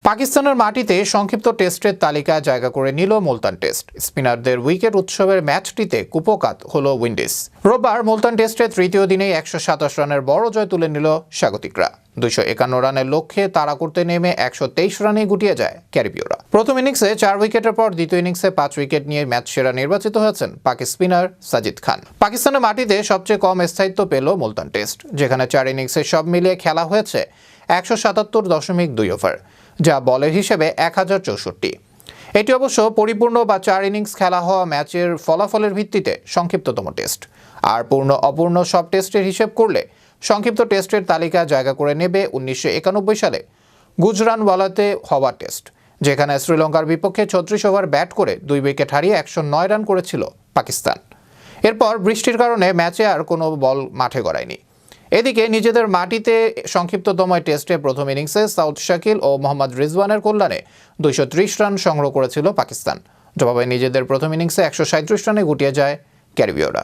পাকিস্তানের মাটিতে সংক্ষিপ্ত টেস্টের তালিকায় জায়গা করে নিল মুলতান টেস্ট। স্পিনারদের উইকেট উৎসবের ম্যাচটিতে কুপোকাত হল উইন্ডিজ। রোববার মুলতান টেস্টের তৃতীয় দিনেই ১২৭ রানের বড় জয় তুলে নিল স্বাগতিকরা। ২৫১ রানের লক্ষ্যে তাড়া করতে নেমে ১২৩ রানেই গুটিয়ে যায় ক্যারিবীয়রা। প্রথম ইনিংসে ৪ উইকেটের পর দ্বিতীয় ইনিংসে ৫ উইকেট নিয়ে ম্যাচ সেরা নির্বাচিত হয়েছেন পাক স্পিনার সাজিদ খান। পাকিস্তানের মাটিতে সবচেয়ে কম স্থায়িত্ব পেল মুলতান টেস্ট, যেখানে ৪ ইনিংসে সব মিলিয়ে খেলা হয়েছে ১৭৭.২ ওভার, যা বলের হিসেবে ১০৬৪। এটি অবশ্য পরিপূর্ণ বা ৪ ইনিংস খেলা হওয়া ম্যাচের ফলাফলের ভিত্তিতে সংক্ষিপ্ততম টেস্ট। আর পূর্ণ অপূর্ণ সব টেস্টের হিসেব করলে সংক্ষিপ্ত টেস্টের তালিকায় জায়গা করে নেবে ১৯৯১ সালে গুজরানওয়ালাতে হওয়া টেস্ট, যেখানে শ্রীলঙ্কার বিপক্ষে ৩৬ ওভার ব্যাট করে ২ উইকেট হারিয়ে ১০৯ রান করেছিল পাকিস্তান। এরপর বৃষ্টির কারণে ম্যাচে আর কোনো বল মাঠে গড়ায়নি। এদিকে নিজেদের মাটিতে সংক্ষিপ্ততম টেস্টে প্রথম ইনিংসে সাউদ শাকিল ও মোহাম্মদ রিজওয়ানের কল্যাণে ২৩০ রান সংগ্রহ করেছিল পাকিস্তান। জবাবে নিজেদের প্রথম ইনিংসে ১৩৭ রানে গুটিয়ে যায় ক্যারিবীয়রা।